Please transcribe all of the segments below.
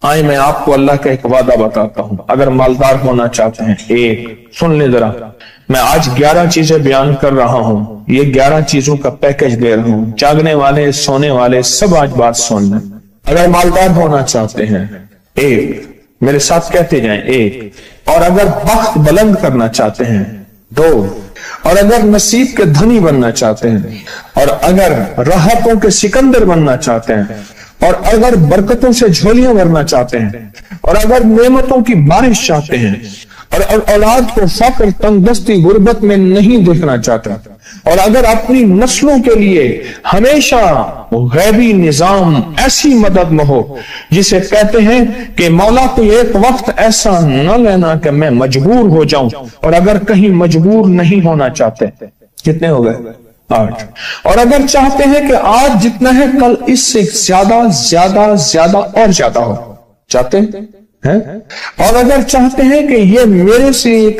آئے میں آپ کو اللہ کا ایک وعدہ بتاتا ہوں، اگر مالدار ہونا چاہتے ہیں، ایک سن لیں ذرا، میں آج 11 چیزیں بیان کر رہا ہوں، یہ 11 چیزوں کا پیکج دے رہا ہوں، جاگنے والے سونے والے سب آج بات سن لیں۔ اگر مالدار ہونا چاہتے ہیں، ایک، میرے ساتھ کہتے جائیں، ایک، اور اگر بخت بلند کرنا چاہتے ہیں، دو، اور اگر نصیب کے دھنی بننا چاہتے ہیں، اور اگر راحتوں کے سکندر بننا چاہتے ہیں، اور اگر برکتوں سے جھولیاں بھرنا چاہتے ہیں، اور اگر نعمتوں کی بارش چاہتے ہیں، اور اولاد کو فقر، تنگ دستی، غربت میں نہیں دیکھنا چاہتا، اور اگر اپنی نسلوں کے لیے ہمیشہ غیبی نظام ایسی مدد میں ہو جسے کہتے ہیں کہ مولا کو ایک وقت ایسا نہ لینا کہ میں مجبور ہو جاؤں، اور اگر کہیں مجبور نہیں ہونا چاہتے، کتنے ہو گئے؟ 8۔ اور اگر چاہتے ہیں کہ آج جتنا ہے کل اس سے زیادہ زیادہ زیادہ اور زیادہ ہو، چاہتے ہیں؟ اور اگر چاہتے ہیں کہ یہ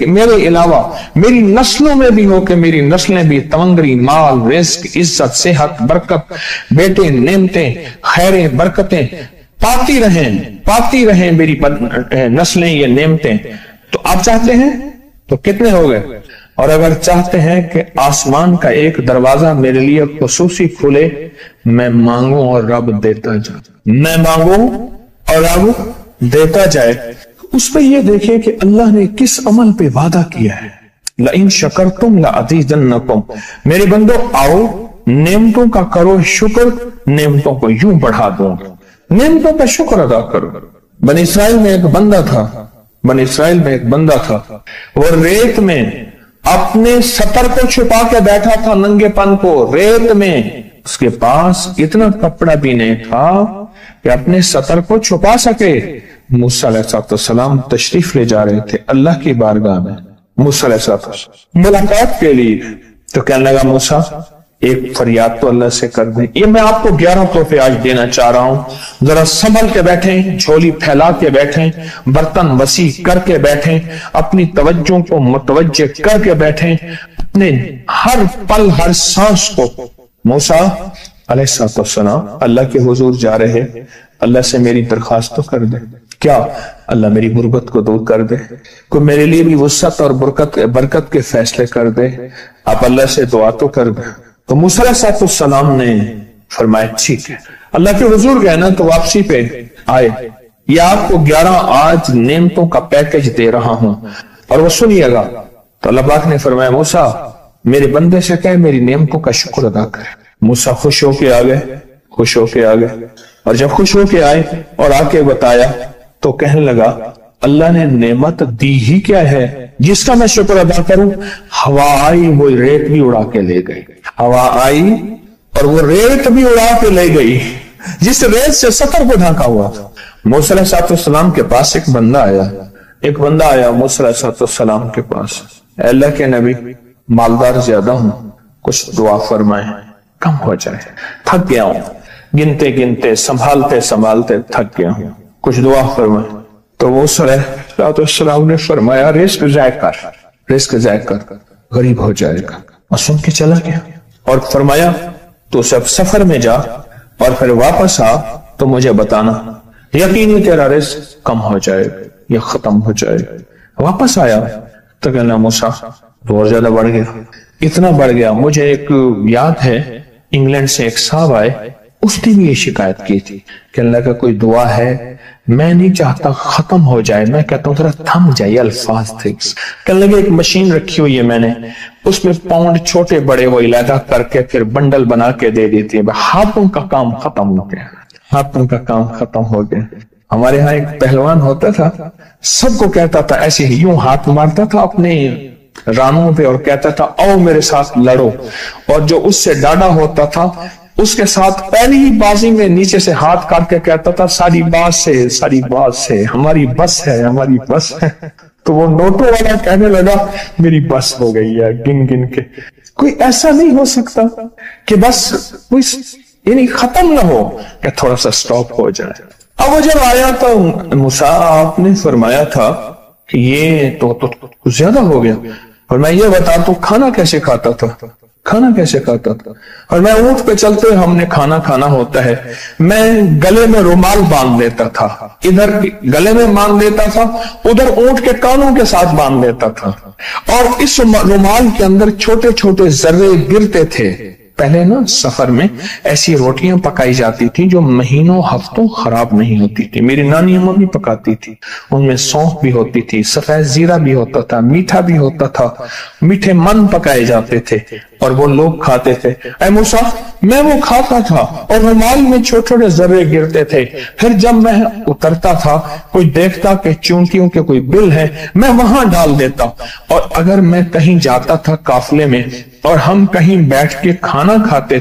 میرے علاوہ میری نسلوں میں بھی ہو، کہ میری نسلیں بھی تمنگری، مال، رزق، عزت، صحت، برکت، بیٹے، نعمتیں، خیریں، برکتیں پاتی رہیں میری نسلیں، یہ نعمتیں، تو آپ چاہتے ہیں تو کتنے ہو گئے؟ اور اگر چاہتے ہیں کہ آسمان کا ایک دروازہ میرے لیے خصوصی کھلے، میں مانگوں اور رب دیتا جائے، میں مانگوں اور رب دیتا جائے، اس پہ یہ دیکھیں کہ اللہ نے کس عمل پہ وعدہ کیا ہے۔ لَإِن شَكَرْتُمْ لَأَزِيدَنَّكُمْ، میرے بندو آؤ نعمتوں کا کرو شکر، نعمتوں کو یوں بڑھا دوں، نعمتوں کا شکر ادا کرو۔ بنی اسرائیل میں ایک بندہ تھا، وہ ریت میں اپنے سطر کو چھپا کے بیٹھا تھا، ننگے پن کو ریت میں، اس کے پاس اتنا کپڑا بھی نہیں تھا کہ اپنے سطر کو چھپا سکے۔ موسیٰ علیہ السلام تشریف لے جا رہے تھے اللہ کی بارگاہ میں، موسیٰ علیہ السلام ملاقات کے لیے، تو کہنے لگا موسیٰ ایک فریاد تو اللہ سے کر دیں۔ یہ میں آپ کو 11 تحفے آج دینا چاہ رہا ہوں، ذرا سنبھل کے بیٹھیں، جھولی پھیلا کے بیٹھیں، برتن وسیع کر کے بیٹھیں، اپنی توجہ کو متوجہ کر کے بیٹھیں، اپنے ہر پل ہر سانس کو۔ موسیٰ علیہ السلام اللہ کے حضور جا رہے، اللہ سے میری درخواست تو کر دے، کیا؟ اللہ میری غربت کو دور کر دے، کوئی میرے لیے بھی وسعت اور برکت کے فیصلے کر دے، آپ اللہ سے دعا تو کر دیں۔ تو موسیٰ علیہ السلام نے فرمایا ٹھیک ہے، اللہ کے حضور گئے نا تو واپسی پہ آئے، یہ آپ کو 11 آج نعمتوں کا پیکج دے رہا ہوں، اور وہ سنیے گا۔ تو اللہ پاک نے فرمایا موسیٰ میرے بندے سے کہے میری نعمتوں کا شکر ادا کرے۔ موسیٰ خوش ہو کے آگئے، اور جب خوش ہو کے آئے اور آ کے بتایا تو کہنے لگا اللہ نے نعمت دی ہی کیا ہے جس کا میں شکر ادا کروں؟ ہوا آئی وہ ریت بھی اڑا کے لے گئی، ہوا آئی اور وہ ریت بھی اڑا کے لے گئی جس ریت سے سطر کو ڈھانکا ہوا تھا۔ موسیٰ علیہ السلام کے پاس ایک بندہ آیا موسیٰ علیہ السلام کے پاس، اے اللہ کے نبی مالدار زیادہ ہوں، کچھ دعا فرمائیں، کم ہو جائے، تھک گیا ہوں، گنتے سنبھالتے تھک گیا ہوں، کچھ دعا فرمائیں۔ تو موسیٰ علیہ السلام نے فرمایا رزق ضائع کر، غریب ہو جائے گا، اور سن کے چلا گیا، اور فرمایا تو سب سفر میں جا اور پھر واپس آ تو مجھے بتانا، یقینی تیرا رزق کم ہو جائے گا یا ختم ہو جائے گا۔ واپس آیا تو کہنا موسیٰ بہت زیادہ بڑھ گیا، اتنا بڑھ گیا، مجھے ایک یاد ہے انگلینڈ سے ایک صاحب آئے، اس نے بھی یہ شکایت کی تھی کہ اللہ کا کوئی دعا ہے، میں نہیں چاہتا ختم ہو جائے، میں کہتا ہوں ذرا تھم جائے، الفاظ تھے۔ کہنے لگے ایک مشین رکھی ہوئی ہے میں نے، اس میں پاؤنڈ چھوٹے بڑے وہ علیحدہ کر کے پھر بنڈل بنا کے دے دیتی ہے، ہاتھوں کا کام ختم ہو گیا۔ ہمارے ہاں ایک پہلوان ہوتا تھا، سب کو کہتا تھا ایسے ہی، یوں ہاتھ مارتا تھا اپنے رانوں پہ اور کہتا تھا آؤ میرے ساتھ لڑو، اور جو اس سے ڈاڈا ہوتا تھا اس کے ساتھ پہلی ہی بازی میں نیچے سے ہاتھ کاٹ کے کہتا تھا ساری بات سے ہماری بس ہے۔ تو وہ نوٹوں والا کہنے لگا میری بس ہو گئی ہے، گن کے۔ کوئی ایسا نہیں ہو سکتا کہ بس یعنی ختم نہ ہو، کہ تھوڑا سا سٹاپ ہو جائے۔ اب وہ جب آیا تو موسیٰ آپ نے فرمایا تھا کہ یہ تو زیادہ ہو گیا، اور میں یہ بتا تو کھانا کیسے کھاتا تھا؟ खाना कैसे खाता था। और मैं ऊंट पे चलते हुए हमने खाना खाना होता है, मैं गले में रुमाल बांध लेता था, इधर गले में बांध लेता था, उधर ऊंट के कानों के साथ बांध लेता था, और इस रुमाल के अंदर छोटे छोटे जर्रे गिरते थे। पहले ना सफर में ऐसी रोटियां पकाई जाती थी जो महीनों हफ्तों खराब नहीं होती थी। मेरी नानी अम्मा भी पकाती थी, उनमें सौंफ भी होती थी, सफेद जीरा भी होता था, मीठा भी होता था, मीठे मन पकाए जाते थे और वो लोग खाते थे। ऐ मूसा, मैं वो खाता था और रुमाल में छोटे छोटे जर्रे गिरते थे। फिर जब मैं उतरता था, कोई देखता कि चूंटियों के कोई बिल है, मैं वहां डाल देता। और अगर मैं कहीं जाता था काफिले में और हम कहीं बैठ के खाना खाते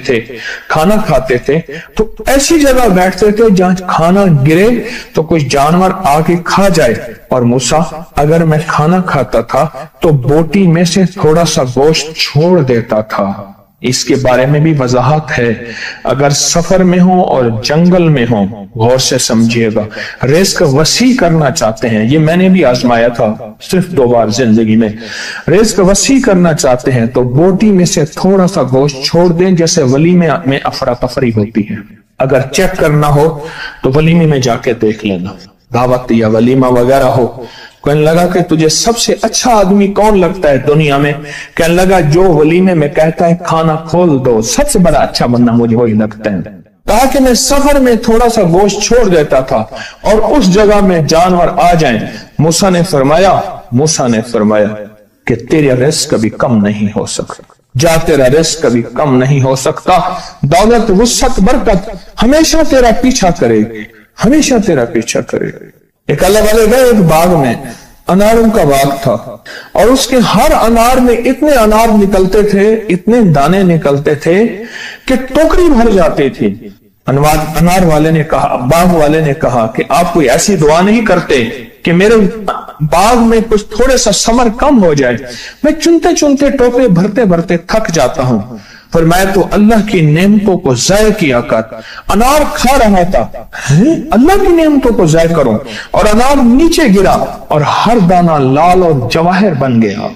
थे तो ऐसी जगह बैठते थे जहां खाना गिरे तो कोई जानवर आके खा जाए। और मूसा, अगर मैं खाना खाता था तो बोटी में से थोड़ा सा गोश्त छोड़ देता था। इसके बारे में भी वजाहत है। अगर सफर में हो और जंगल में हो, गौर से समझिएगा, रिस्क वसी करना चाहते हैं, ये मैंने भी आजमाया था सिर्फ 2 बार जिंदगी में। रिस्क वसी करना चाहते हैं तो बोटी में से थोड़ा सा गोश्त छोड़ दें, जैसे वलीमे में अफरा तफरी होती है। अगर चेक करना हो तो वलीमे में जाके देख लेना, दावत या वलीमा वगैरह हो, कहने लगा कि तुझे सबसे अच्छा आदमी कौन लगता है दुनिया में? कहने लगा जो वलीमे में कहता है खाना खोल दो, सबसे बड़ा अच्छा बंदा मुझे वही लगता है। कहा कि मैं सफर में थोड़ा सा गोश्त छोड़ देता था और उस जगह में जानवर आ जाएं। मूसा ने फरमाया कि तेरा रिस्क कभी कम नहीं हो सकता, जा तेरा रिस्क कभी कम नहीं हो सकता। दौलत, वुसअत, बरकत हमेशा तेरा पीछा करेगी, हमेशा तेरा पीछा करेगी। एक अल्लाह वाले गए एक बाग में, अनारों का बाग था, और उसके हर अनार में इतने अनार निकलते थे, इतने दाने निकलते थे कि टोकरी भर जाती थी। अनार वाले ने कहा, बाग वाले ने कहा कि आप कोई ऐसी दुआ नहीं करते कि मेरे बाग में कुछ थोड़े सा समर कम हो जाए? मैं चुनते चुनते टोकरे भरते भरते थक जाता हूं, पर मैं तो अल्लाह की नेमतों को ज़ाय किया कर। अनार खा रहा था, अल्लाह की नेमतों को ज़ाय करूं, और अनार नीचे गिरा और हर दाना लाल और जवाहर बन गया।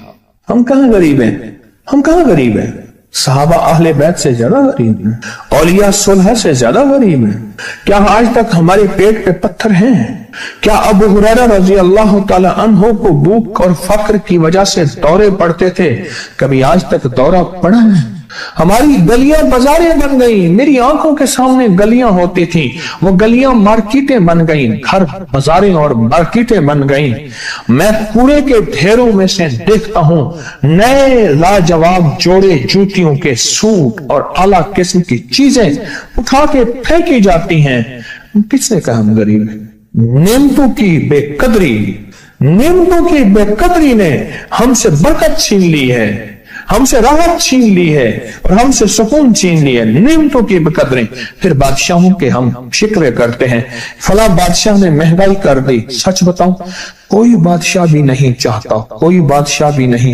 हम कहां गरीब हैं? हम कहां गरीब हैं? सहाबा अहले बैत से ज्यादा गरीब हैं, औलिया सुलह से ज्यादा गरीब हैं। क्या आज तक हमारे पेट पे पत्थर हैं? क्या अबू हुरैरा रजी अल्लाह ताला अन्हु को भूख और फक्र की वजह से दौरे पड़ते थे? कभी आज तक दौरा पड़ा है? हमारी गलियां बाजारें बन गई, मेरी आंखों के सामने गलियां होती थी, वो गलियां मार्केटें बन गई, घर बाजारें और मार्केटें बन गई। मैं कूड़े के ढेरों में से देखता हूं नए लाजवाब जोड़े जूतियों के सूट और आला किस्म की चीजें उठा के फेंकी जाती हैं। किसने कहा हम गरीब हैं? नेमतों की बेकदरी ने हमसे बरकत छीन ली है, हमसे राहत छीन ली है और हमसे सुकून छीन ली है, नेमतों की बेकदरी। फिर बादशाहों के हम शिकवे करते हैं, फला बादशाह ने महंगाई कर दी। सच बताऊं, कोई बादशाह भी नहीं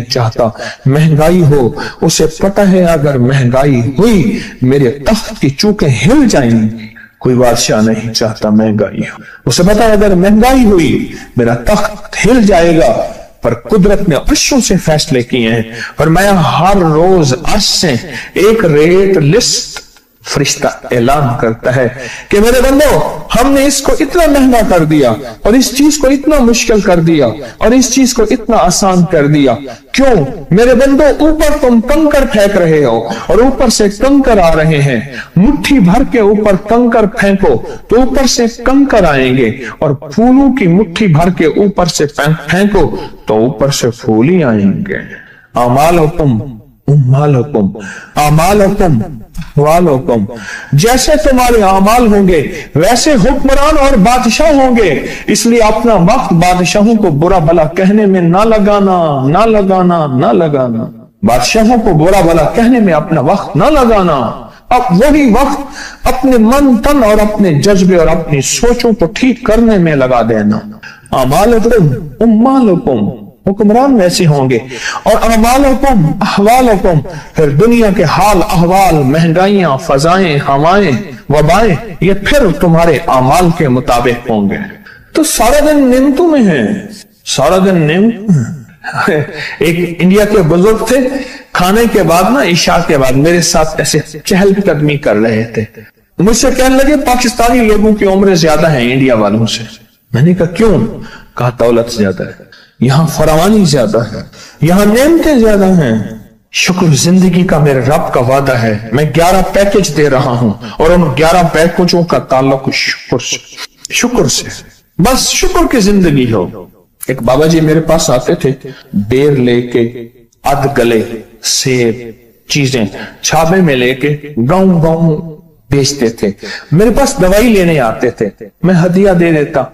चाहता महंगाई हो। उसे पता है अगर महंगाई हुई मेरे तख्त की चूकें हिल जाएंगी। कोई बादशाह नहीं चाहता महंगाई हो, उसे पता है अगर महंगाई हुई मेरा तख्त हिल जाएगा। पर कुदरत ने अर्शों से फैसले किए हैं, और मैं हर रोज अर्श से एक रेट लिस्ट फरिश्ता ऐलान करता है कि मेरे बंदो, हमने इसको इतना महंगा कर दिया और इस चीज को इतना मुश्किल कर दिया और इस चीज को इतना आसान कर दिया। क्यों मेरे बंदो? ऊपर तुम कंकर फेंक रहे हो और ऊपर से कंकर आ रहे हैं। मुट्ठी भर के ऊपर कंकर फेंको तो ऊपर से कंकर आएंगे, और फूलों की मुट्ठी भर के ऊपर से फेंको तो ऊपर से फूल ही आएंगे। अमालुकुम वालुकुम, जैसे तुम्हारे अमाल होंगे वैसे हुक्मरान और बादशाह होंगे। इसलिए अपना वक्त बादशाहों को बुरा भला कहने में ना लगाना। बादशाहों को बुरा भला कहने में अपना वक्त ना लगाना। अब वही वक्त अपने मन, तन और अपने जज्बे और अपनी सोचों को ठीक करने में लगा देना। अमालुकुम, हुक्मरान वैसे होंगे, और अमालुकुम अहवालुकुम, फिर दुनिया के हाल अहवाल, महंगाइयां, फजाएं, हवाएं, वबाएं, ये फिर तुम्हारे अमाल के मुताबिक होंगे। तो सारा दिन नेमतों में है, सारा दिन नेमतों। एक इंडिया के बुजुर्ग थे, کھانے کے بعد نا عشاء کے بعد میرے ساتھ ایسے چہل قدمی کر رہے تھے. مجھ سے کہنے لگے پاکستانی لوگوں کی عمریں زیادہ ہیں انڈیا والوں سے. میں نے کہا کیوں؟ کہا دولت زیادہ ہے, یہاں فراوانی زیادہ ہے, یہاں نعمتیں زیادہ ہیں. شکر زندگی کا میرے رب کا وعدہ ہے, میں 11 پیکج دے رہا ہوں اور ان 11 پیکجوں کا تعلق شکر سے. بس شکر کی زندگی ہو. ایک بابا جی میرے پاس آتے تھے, بیر لے کے, ادھ گلے سیب چیزیں چھابے میں لے کے گاؤں گاؤں بیچتے تھے. میرے پاس دوائی لینے آتے تھے, میں ہدیہ دے دیتا.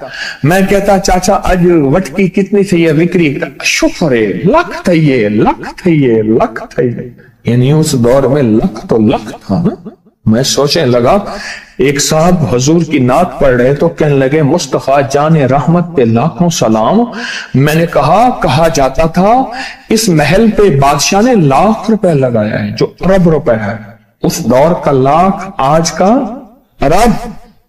میں کہتا چاچا آج وٹکی کتنی تھی یہ وکری؟ شکر ہے, لکھ تھا یہ, لکھ تھا یہ, لکھ تھا یہ. یعنی اس دور میں لکھ تو لکھ تھا نا. میں سوچنے لگا, ایک صاحب حضور کی نعت پڑھ رہے تو کہنے لگے مصطفیٰ جان رحمت پہ لاکھوں سلام. میں نے کہا جاتا تھا اس محل پہ بادشاہ نے لاکھ روپے لگایا ہے جو ارب روپے ہے. اس دور کا لاکھ آج کا ارب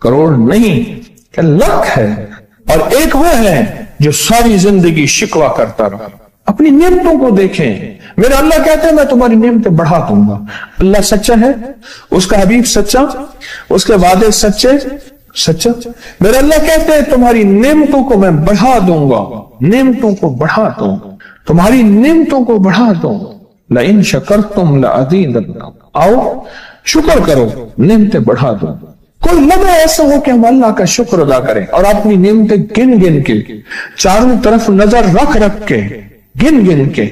کروڑ نہیں کہ لاکھ ہے. اور ایک وہ ہے جو ساری زندگی شکوہ کرتا رہا. اپنی نعمتوں کو دیکھیں. میرا اللہ کہتے ہیں میں تمہاری نعمتیں بڑھا دوں گا. اللہ سچا ہے, اس کا حبیب سچا, اس کے وعدے سچا. میرا اللہ کہتے ہیں تمہاری نعمتوں کو میں بڑھا دوں گا, نعمتوں کو بڑھا دوں گا, تمہاری نعمتوں کو بڑھا دوں گا. لئن شکرتم لأزیدنکم, آؤ شکر کرو نعمتیں بڑھا دوں. کوئی لمحہ ایسا ہو کہ ہم اللہ کا شکر ادا کریں اور اپنی نعمتیں گن گن کے, چاروں طرف نظر رکھ کے, گن گن کے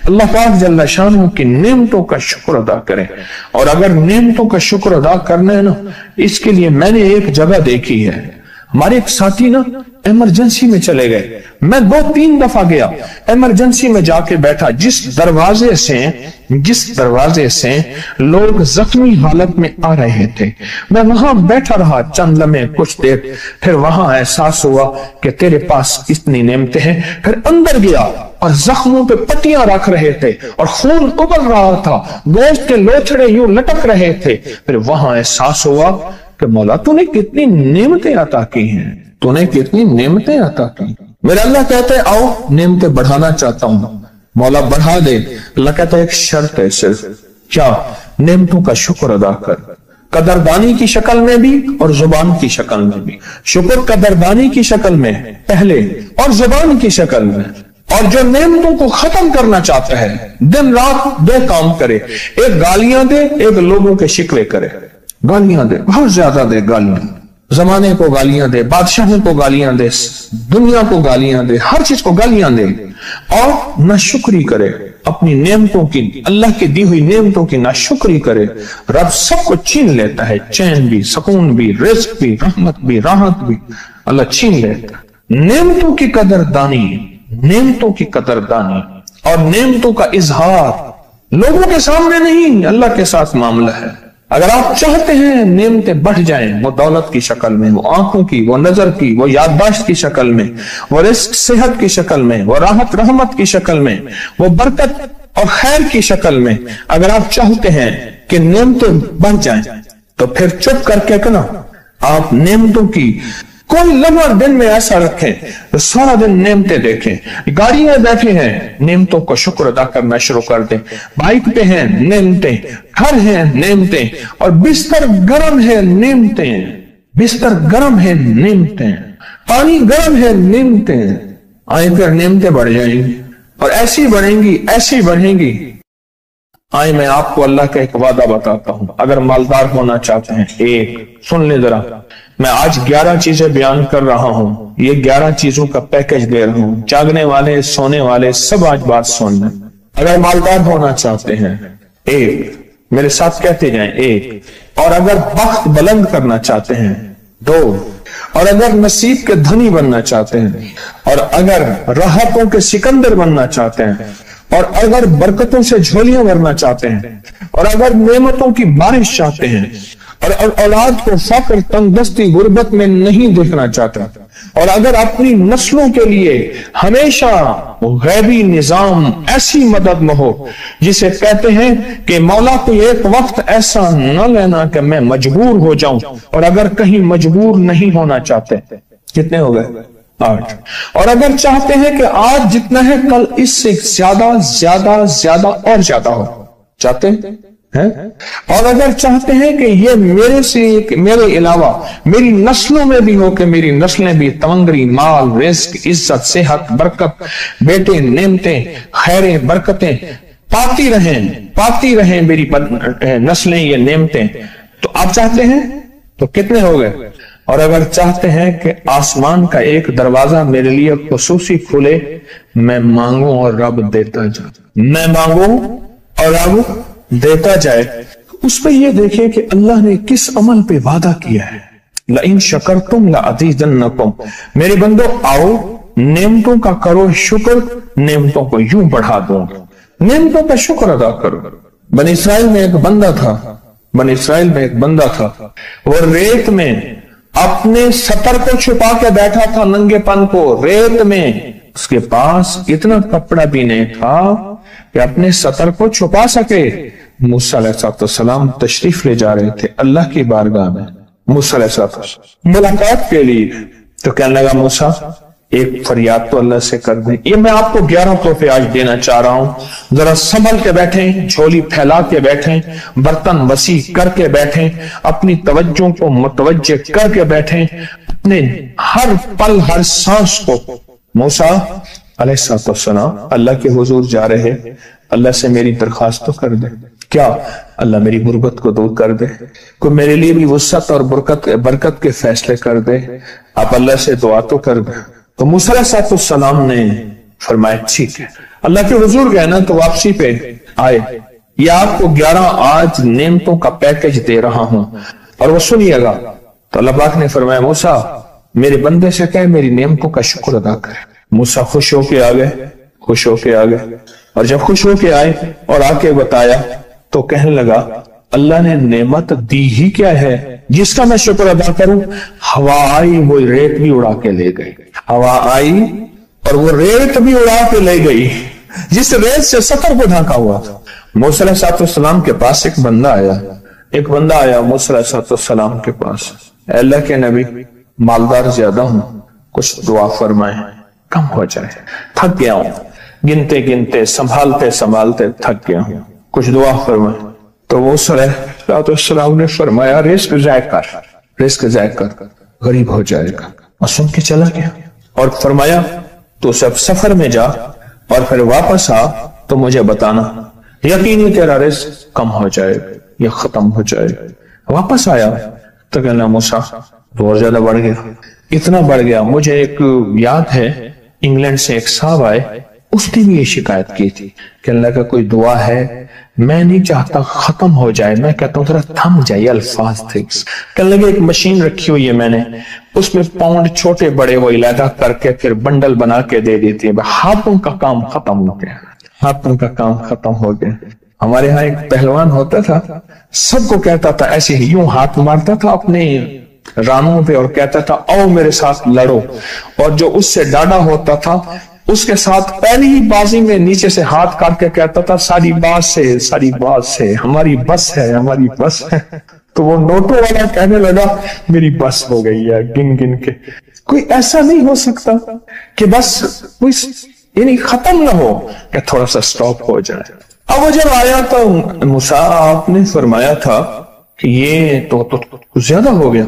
اللہ پاک جل شانہ کی نعمتوں کا شکر ادا کریں. اور اگر نعمتوں کا شکر ادا کرنا ہے نا, اس کے لیے میں نے ایک جگہ دیکھی ہے. ہمارے ایک ساتھی نا ایمرجنسی میں چلے گئے. میں 2-3 دفعہ گیا, ایمرجنسی میں جا کے بیٹھا. جس دروازے سے لوگ زخمی حالت میں آ رہے تھے, میں وہاں بیٹھا رہا چند لمحے, کچھ دیر. پھر وہاں احساس ہوا کہ تیرے پاس کتنی نعمتیں ہیں. پھر اندر گیا اور زخموں پہ پٹیاں رکھ رہے تھے اور خون ابل رہا تھا, گوشت کے لوتھڑے یوں لٹک رہے تھے. پھر وہاں احساس ہوا کہ مولا تو نے کتنی نعمتیں عطا کی ہیں, تو نے کتنی نعمتیں عطا کی. میرے اللہ کہتے ہیں آؤ نعمتیں بڑھانا چاہتا ہوں. مولا بڑھا دے. اللہ کہتا ہے ایک شرط ہے صرف, کیا؟ نعمتوں کا شکر ادا کر, قدردانی کی شکل میں بھی اور زبان کی شکل میں بھی. شکر قدردانی کی شکل میں پہلے اور زبان کی شکل میں. اور جو نعمتوں کو ختم کرنا چاہتا ہے دن رات 2 کام کرے, ایک گالیاں دے, ایک لوگوں کے شکوے کرے. گالیاں دے, بہت زیادہ دے گالیاں, زمانے کو گالیاں دے, بادشاہوں کو گالیاں دے, دنیا کو گالیاں دے, ہر چیز کو گالیاں دے. اور ناشکری کرے اپنی نعمتوں کی, اللہ کی دی ہوئی نعمتوں کی ناشکری کرے. رب سب کو چھین لیتا ہے, چین بھی, سکون بھی, رزق بھی, رحمت بھی, راحت بھی اللہ چھین لیتا ہے. نعمتوں کی قدردانی, نعمتوں کی قدردانی اور نعمتوں کا اظہار لوگوں کے سامنے نہیں, اللہ کے ساتھ معاملہ ہے. اگر آپ چاہتے ہیں نعمتیں بڑھ جائیں, وہ دولت کی شکل میں, وہ آنکھوں کی, وہ نظر کی, وہ یادداشت کی شکل میں, وہ رزق صحت کی شکل میں, وہ راحت رحمت کی شکل میں, وہ برکت اور خیر کی شکل میں, اگر آپ چاہتے ہیں کہ نعمتیں بڑھ جائیں تو پھر چپ کر کے نا آپ نعمتوں کی کوئی لمحہ دن میں ایسا رکھیں تو سارا دن نعمتیں دیکھیں. گاڑی میں بیٹھے ہیں, نعمتوں کو شکر ادا کرنا شروع کر دیں. بائک پہ ہیں, نعمتیں. گھر ہیں, نعمتیں. اور بستر گرم ہے, نعمتیں. بستر گرم ہے, نعمتیں. پانی گرم ہے, نعمتیں. آئیں پھر نعمتیں بڑھ جائیں گی اور ایسی بڑھیں گی, ایسی بڑھیں گی. آئیں میں آپ کو اللہ کا ایک وعدہ بتاتا ہوں. اگر مالدار ہونا چاہتے ہیں, ایک سن لیں ذرا, میں آج 11 چیزیں بیان کر رہا ہوں. یہ 11 چیزوں کا پیکج دے رہا ہوں. جاگنے والے, سونے والے سب آج بات سن لیں. اگر مالدار ہونا چاہتے ہیں, ایک, میرے ساتھ کہتے جائیں, ایک. اور اگر بخت بلند کرنا چاہتے ہیں, 2. اور اگر نصیب کے دھنی بننا چاہتے ہیں, اور اگر راحتوں کے سکندر بننا چاہتے ہیں, اور اگر برکتوں سے جھولیاں بھرنا چاہتے ہیں, اور اگر نعمتوں کی بارش چاہتے ہیں, اور اولاد کو فقر, تنگ دستی, غربت میں نہیں دیکھنا چاہتا, اور اگر اپنی نسلوں کے لیے ہمیشہ غیبی نظام ایسی مدد میں ہو جسے کہتے ہیں کہ مولا کو ایک وقت ایسا نہ لینا کہ میں مجبور ہو جاؤں, اور اگر کہیں مجبور نہیں ہونا چاہتے, کتنے ہو گئے؟ 8. اور اگر چاہتے ہیں کہ آج جتنا ہے کل اس سے زیادہ زیادہ زیادہ اور زیادہ ہو, चाहते हैं? और अगर चाहते हैं कि ये मेरे अलावा मेरी नस्लों में भी हो, कि मेरी नस्लें भी तमंगरी, माल, रिस्क, इज्जत, सेहत, बरकत, बेटे, नेमतें, खैरें, बरकतें पाती रहें मेरी नस्लें, ये नेमतें, तो आप चाहते हैं तो कितने हो गए? और अगर चाहते हैं कि आसमान का एक दरवाजा मेरे लिए खुसूसी खुले, मैं मांगू और रब देता जाए, मैं मांगू और रब देता जाए। उस पर यह देखें कि अल्लाह ने किस अमल पे वादा किया है। लइन शकरतुम लअज़ीदन्नकुम, मेरे बंदो आओ नेमतों का करो शुक्र, नेमतों को यूं बढ़ा दूंगा, नेमतों का शुक्र अदा करो। बनी इसराइल में एक बंदा था, वो रेत में अपने सतर को छुपा के बैठा था, नंगेपन को रेत में। उसके पास इतना कपड़ा भी नहीं था कि अपने सतर को छुपा सके। मूसा अलैहिस्सलाम तशरीफ ले जा रहे थे अल्लाह की बारगाह में, मूसा अलैहिस्सलाम मुलाकात के लिए। तो कहने लगा, मूसा एक फरियाद तो अल्लाह से कर दें। ये मैं आपको 11 तोहफे आज देना चाह रहा हूं, जरा संभल के बैठें, झोली फैला के बैठें, बर्तन वसी करके बैठें, अपनी तवज्जो को मुतवज्जे करके बैठें, अपने हर पल हर सांस को। मूसा अलैहिस्सलाम अल्लाह के हुजूर जा रहे, अल्लाह से मेरी दरखास्त तो कर दे। क्या? अल्लाह मेरी गुर्बत को दूर कर दे, कोई मेरे लिए भी वुसअत और बरकत के फैसले कर दे, आप अल्लाह से दुआ तो कर दे। तो मूसा अलैहिस्सलाम ने फरमाया ठीक है। अल्लाह के हुजूर गए ना, तो वापसी पे आए, ये आपको 11 आज नेमतों का पैकेज दे रहा हूं और वो सुनिएगा। तो अल्लाह पाक ने फरमाया, मूसा मेरे बंदे से कहे मेरी नेमतों का शुक्र अदा करे। मूसा खुश होके आ गए, और जब खुश होके आए और आके बताया तो कहने लगा, अल्लाह ने नेमत दी ही क्या है जिसका मैं शुक्र अदा करूं? हवा आई, वो रेत भी उड़ा के ले गई। हवा आई और वो रेत भी उड़ा के ले गई, जिस रेत से सतर को ढका हुआ था। मूसा अलैहिस्सलाम के पास एक बंदा आया मूसा अलैहिस्सलाम के पास, अल्लाह के नबी मालदार ज्यादा हूं, कुछ दुआ फरमाए, कम हो जाए, थक गया हूं, गिनते गिनते संभालते थक गया हूं, कुछ दुआ फरमाए। तो मूसा अलैहिस्सलाम ने फरमाया, रिस्क जाय कर, गरीब हो जाएगा। और सुन के चला गया और फरमाया, तो सब सफर में जा और फिर वापस आ तो मुझे बताना, यकीनी तेरा रिस्क कम हो जाएगा या खत्म हो जाएगा। वापस आया तो कहना, मूसा और ज्यादा बढ़ गया, इतना बढ़ गया। मुझे एक याद है, इंग्लैंड से एक साहब आए, उसने भी ये शिकायत की थी, कहने लगा कोई दुआ है, मैं नहीं चाहता खत्म हो जाए, मैं कहता हूं जरा थम जाए, अल्फाज थे। कहने लगे एक मशीन रखी हुई है मैंने, उसमें पाउंड छोटे बड़े वो इलाका करके फिर बंडल बना के दे देती है, हाथों का काम खत्म हो गया। हमारे यहाँ एक पहलवान होता था, सबको कहता था ऐसे ही, यूं हाथ मारता था अपने रानों पे और कहता था आओ मेरे साथ लड़ो, और जो उससे डाढ़ा होता था उसके साथ पहली ही बाजी में नीचे से हाथ काट के कहता था सारी बात से हमारी बस है। तो वो नोटों वाला कहने लगा मेरी बस हो गई है, गिन गिन के। कोई ऐसा नहीं हो सकता कि बस कोई यानी खत्म ना हो, कि थोड़ा सा स्टॉप हो जाए। अब वो जब आया तो मूसा आपने फरमाया था कि ये तो कुछ ज्यादा हो गया,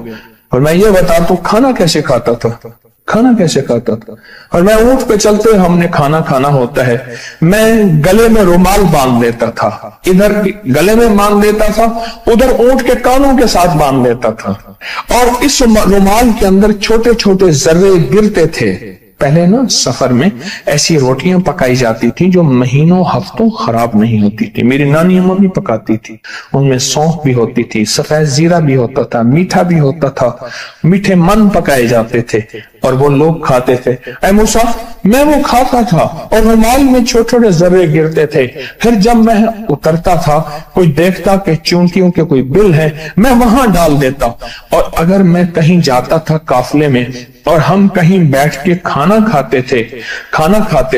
और मैं ये बता तो खाना कैसे खाता था? और मैं ऊंट पे चलते हमने खाना होता है, मैं गले में रुमाल बांध लेता था, इधर गले में बांध लेता था, उधर ऊंट के कानों के साथ बांध लेता था, और इस रुमाल के अंदर छोटे छोटे जर्रे गिरते थे। पहले ना सफर में ऐसी रोटियां पकाई जाती थी जो महीनों हफ्तों खराब नहीं होती थी, मेरी नानी अम्मा भी पकाती थी, उनमें सौंफ भी होती थी, सफेद जीरा भी होता था, मीठा भी होता था, मीठे मन पकाए जाते थे और वो लोग खाते थे। ऐ मूसा मैं वो खाता था और रुमाल में छोटे छोटे जर्रे गिरते थे, फिर जब मैं उतरता था कोई देखता कि चूंटियों के कोई बिल है, मैं वहां डाल देता। और अगर मैं कहीं जाता था काफले में और हम कहीं बैठ के खाना खाते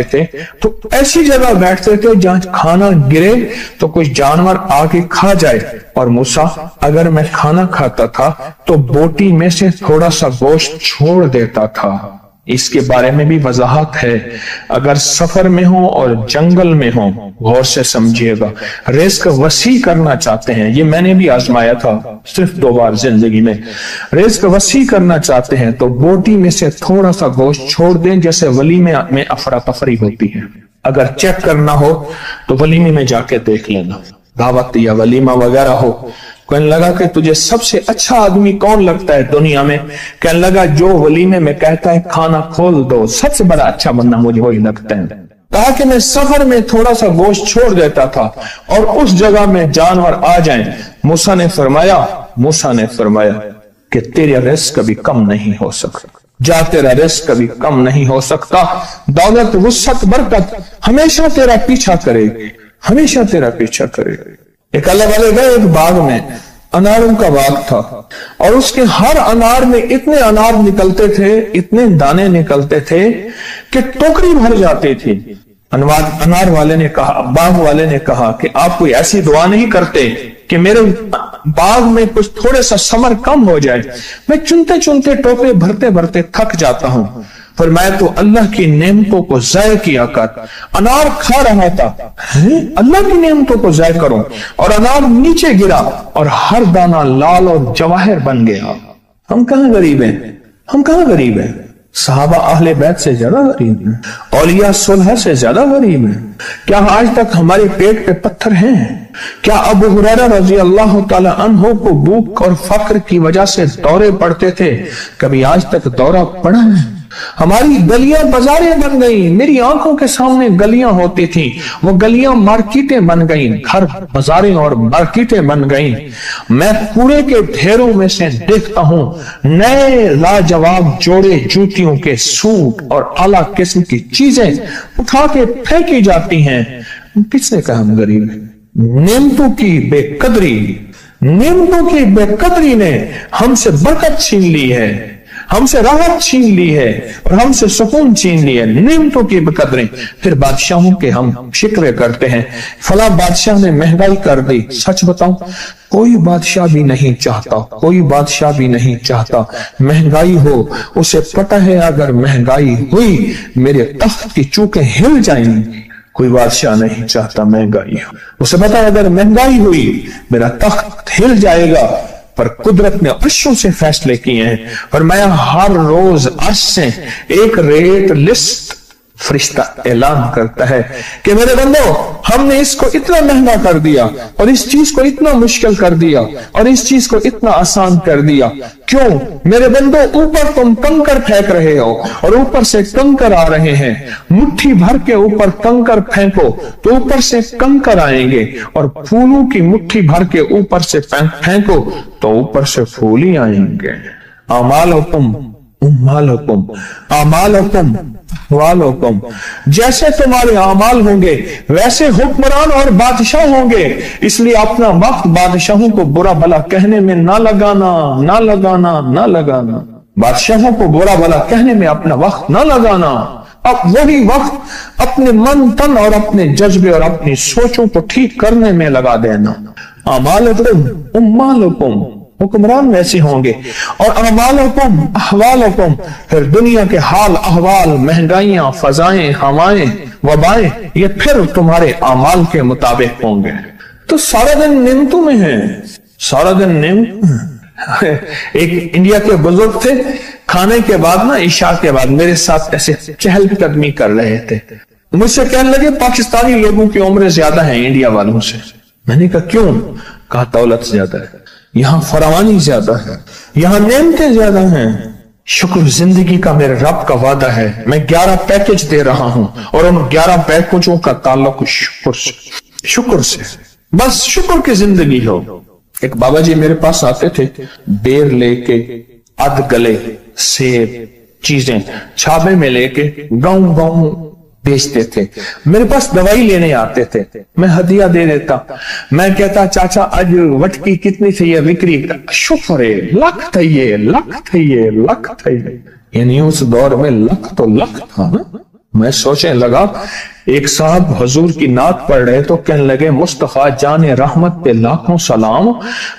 थे तो ऐसी जगह बैठते थे जहां खाना गिरे तो कोई जानवर आके खा जाए। और मूसा अगर मैं खाना खाता था तो बोटी में से थोड़ा सा गोश्त छोड़ देता था, इसके बारे में भी वजाहत है। अगर सफर में हो और जंगल में हो, गौर से समझिएगा, रिस्क वसी करना चाहते हैं, ये मैंने भी आजमाया था सिर्फ 2 बार जिंदगी में। रिस्क वसी करना चाहते हैं तो बोटी में से थोड़ा सा गोश्त छोड़ दें, जैसे वलीमे में अफरा तफरी होती है। अगर चेक करना हो तो वलीमे में जाके देख लेना, दावत या वलीमा वगैरह हो। कहने लगा कि तुझे सबसे अच्छा आदमी कौन लगता है दुनिया में? कहने लगा जो वलीमे में कहता है खाना खोल दो, सबसे बड़ा अच्छा बंदा मुझे वही लगता है। कहा कि मैं सफर में थोड़ा सा गोश्त छोड़ देता था और उस जगह में जानवर आ जाएं। मूसा ने फरमाया कि तेरा रिस्क कभी कम नहीं हो सकता, जा तेरा रिस्क कभी कम नहीं हो सकता। दौलत, वुसअत, बरकत हमेशा तेरा पीछा करेगी, हमेशा तेरा पीछा करेगी। एक अल्लाह वाले गए एक बाग में, अनारों का बाग था, और उसके हर अनार में इतने अनार निकलते थे, इतने दाने निकलते थे कि टोकरी भर जाती थी। अनार वाले ने कहा, बाग वाले ने कहा कि आप कोई ऐसी दुआ नहीं करते कि मेरे बाग में कुछ थोड़े सा समर कम हो जाए? मैं चुनते चुनते टोकरे भरते भरते थक जाता हूं। पर मैं तो अल्लाह की नेमतों को ज़ाय किया कर। अनार खा रहा था, अल्लाह की नेमतों को ज़ाय करूं, और अनार नीचे गिरा और हर दाना लाल और जवाहर बन गया। हम कहां गरीब हैं? हम कहां गरीब हैं? सहाबा अहले बैत से ज्यादा गरीब हैं, औलिया सुलह से ज्यादा गरीब हैं। क्या आज तक हमारे पेट पे पत्थर हैं? क्या अबू हुरैरा रज़ी अल्लाह ताला अन्हु को भूख और फक्र की वजह से दौरे पड़ते थे? कभी आज तक दौरा पड़ा है? हमारी गलियां बाजारें बन गई, मेरी आंखों के सामने गलियां होती थी, वो गलियां मार्केटें बन गई, घर बाजारें और मार्केटें बन गई। मैं कूड़े के ढेरों में से देखता हूं नए लाजवाब जोड़े जूतियों के सूट और आला किस्म की चीजें उठा के फेंकी जाती हैं। किसने कहा हम गरीब हैं? नेमतों की बेकदरी ने हमसे बरकत छीन ली है, हमसे राहत छीन ली है और हमसे सुकून छीन ली है। नेमतों की बेकदरी। फिर बादशाहों के हम शिकवे करते हैं, फला बादशाह ने महंगाई कर दी। सच बताऊं, कोई बादशाह भी नहीं चाहता महंगाई हो। उसे पता है अगर महंगाई हुई मेरे तख्त की चूकें हिल जाएंगी। कोई बादशाह नहीं चाहता महंगाई हो, उसे पता है अगर महंगाई हुई मेरा तख्त हिल जाएगा। पर कुदरत ने अर्शों से फैसले किए हैं, और मैं हर रोज अर्श से एक रेट लिस्ट फरिश्ता ऐलान करता है कि मेरे बंदो, हमने इसको इतना महंगा कर दिया और इस चीज को इतना मुश्किल कर दिया और इस चीज को इतना आसान कर दिया। क्यों मेरे बंदो? ऊपर तुम कंकर फेंक रहे हो और ऊपर से कंकर आ रहे हैं। मुट्ठी भर के ऊपर कंकर फेंको तो ऊपर से कंकर आएंगे, और फूलों की मुट्ठी भर के ऊपर से फेंको तो ऊपर से फूल ही आएंगे। अमालुकुम वालुकुम, जैसे तुम्हारे अमाल होंगे वैसे हुक्मरान और बादशाह होंगे। इसलिए अपना वक्त बादशाहों को बुरा भला कहने में ना लगाना। बादशाहों को बुरा भला कहने में अपना वक्त ना लगाना। अब वही वक्त अपने मन, तन और अपने जज्बे और अपनी सोचों को ठीक करने में लगा देना। अमालुकुम, हुक्मरान वैसे होंगे, और अमालुकुम अहवालुकुम, फिर दुनिया के हाल अहवाल, महंगाइयां, फजाएं, हवाएं, वबाएं, ये फिर तुम्हारे अमाल के मुताबिक होंगे। तो सारा दिन नेमतों में है, सारा दिन नेमत। एक इंडिया के बुजुर्ग थे, खाने के बाद ना, इशा के बाद मेरे साथ ऐसे चहलकदमी कर रहे थे। मुझसे कहने लगे पाकिस्तानी लोगों की उम्र ज्यादा है इंडिया वालों से। मैंने कहा क्यों? कहा दौलत ज्यादा है, यहां फरावानी ज्यादा है, यहां नेमतें ज्यादा हैं। शुक्र जिंदगी का मेरे रब का वादा है, मैं 11 पैकेज दे रहा हूं और उन 11 पैकेजों का ताल्लुक शुक्र से, बस शुक्र की जिंदगी हो। एक बाबा जी मेरे पास आते थे, बेर लेके, अध गले सेब चीजें छाबे में लेके गाँव बेचते थे। मेरे पास दवाई लेने आते थे, मैं हदिया दे देता। मैं कहता चाचा आज वटकी कितनी चाहिए बिक्री? शुक्र है, लख थी। यानी उस दौर में लख तो लख था ना। میں سوچنے لگا، ایک صاحب حضور کی نعت پڑھ رہے تو کہنے لگے مصطفیٰ جان رحمت پہ لاکھوں سلام۔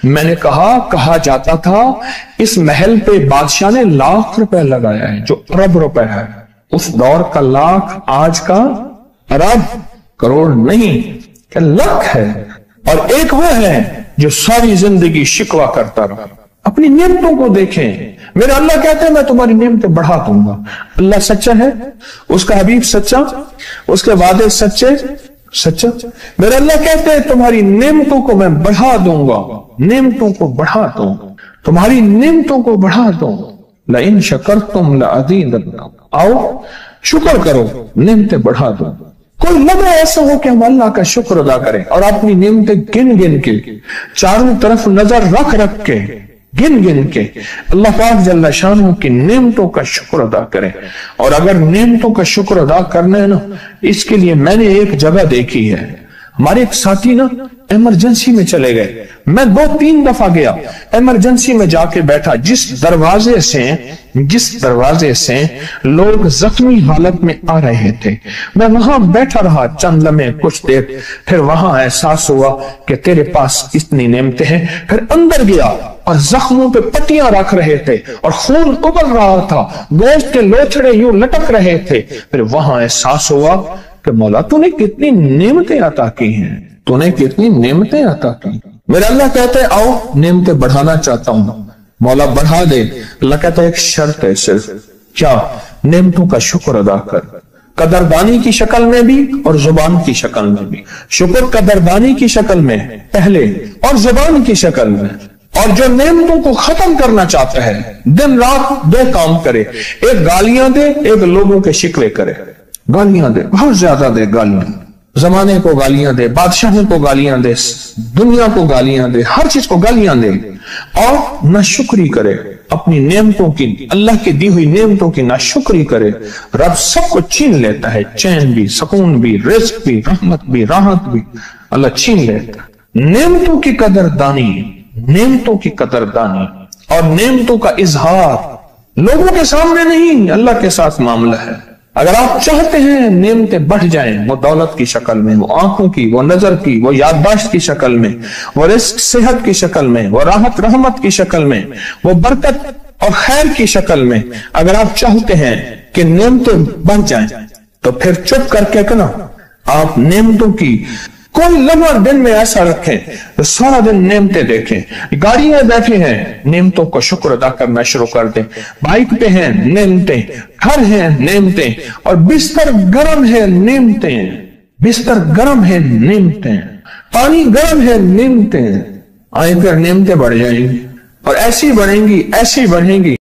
میں نے کہا جاتا تھا اس محل پہ بادشاہ نے لاکھ روپے لگایا ہے، جو ارب روپے ہے۔ اس دور کا لاکھ، آج کا ارب، کروڑ نہیں کہ لاکھ ہے۔ اور ایک وہ ہے جو ساری زندگی شکوہ کرتا رہا۔ اپنی نعمتوں کو دیکھیں، میرا اللہ کہتا ہے میں تمہاری نعمتیں بڑھا دوں گا۔ اللہ سچا ہے، اس کا حبیب سچا، اس کے وعدے سچا۔ میرا اللہ کہتا ہے تمہاری نعمتوں کو میں بڑھا دوں گا، نعمتوں کو بڑھا دوں، تمہاری نعمتوں کو بڑھا دوں۔ لئن شکرتم لأزیدنکم، آؤ شکر کرو، نعمتیں بڑھا دوں۔ کوئی لمحہ ایسا ہو کہ ہم اللہ کا شکر ادا کریں اور اپنی نعمتیں گن کے، چاروں طرف نظر رکھ کے، گن کے اللہ پاک جل شانہ کی نعمتوں کا شکر ادا کریں۔ اور اگر نعمتوں کا شکر ادا کرنا ہے نا، اس کے لیے میں نے ایک جگہ دیکھی ہے، ہمارے ایک ساتھی نا ایمرجنسی میں چلے گئے، میں 2-3 دفعہ گیا، ایمرجنسی میں جا کے بیٹھا، جس دروازے سے لوگ زخمی حالت میں آ رہے تھے، میں وہاں بیٹھا رہا چند لمحے، کچھ دیر، پھر وہاں احساس ہوا کہ تیرے پاس اتنی نعمتیں ہیں۔ پھر اندر گیا اور زخموں پہ پٹیاں رکھ رہے تھے اور خون ابل رہا تھا، گوشت کے لوتھڑے یوں لٹک رہے تھے۔ پھر وہاں احساس ہوا کہ مولا تو نے کتنی نعمتیں عطا کی ہیں، تو نے کتنی نعمتیں عطا کی۔ میرا اللہ کہتا ہے آؤ نعمتیں بڑھانا چاہتا ہوں، مولا بڑھا دے۔ اللہ کہتا ہے ایک شرط ہے صرف، کیا؟ نعمتوں کا شکر ادا کر، قدردانی کی شکل میں بھی اور زبان کی شکل میں بھی۔ شکر قدردانی کی شکل میں پہلے اور زبان کی شکل میں۔ اور جو نعمتوں کو ختم کرنا چاہتا ہے، دن رات 2 کام کرے، ایک گالیاں دے، ایک لوگوں کے شکوے کرے۔ گالیاں دے، بہت زیادہ دے گالیاں، زمانے کو گالیاں دے، بادشاہوں کو گالیاں دے، دنیا کو گالیاں دے، ہر چیز کو گالیاں دے، اور ناشکری کرے اپنی نعمتوں کی، اللہ کی دی ہوئی نعمتوں کی ناشکری کرے۔ رب سب کو چھین لیتا ہے، چین بھی، سکون بھی، رزق بھی، رحمت بھی، راحت بھی، اللہ چھین لیتا ہے۔ نعمتوں کی قدردانی، نعمتوں کی قدردانی اور نعمتوں کا اظہار لوگوں کے سامنے نہیں، اللہ کے ساتھ معاملہ ہے۔ اگر آپ چاہتے ہیں نعمتیں بڑھ جائیں، وہ دولت کی شکل میں، وہ آنکھوں کی، وہ نظر کی، وہ یادداشت کی شکل میں، وہ رزق صحت کی شکل میں، وہ راحت رحمت کی شکل میں، وہ برکت اور خیر کی شکل میں، اگر آپ چاہتے ہیں کہ نعمتیں بڑھ جائیں تو پھر چپ کر کے کنا آپ نعمتوں کی کوئی لمحہ دن میں ایسا رکھیں تو سارا دن نعمتیں دیکھیں۔ گاڑی میں بیٹھے ہیں، نعمتوں کو شکر ادا کرنا شروع کر دیں۔ بائک پہ ہیں، نعمتیں، گھر ہیں، نعمتیں، اور بستر گرم ہے، نعمتیں، بستر گرم ہے، نعمتیں، پانی گرم ہے، نعمتیں۔ آئیں پھر نعمتیں بڑھ جائیں گی اور ایسی بڑھیں گی، ایسی بڑھیں گی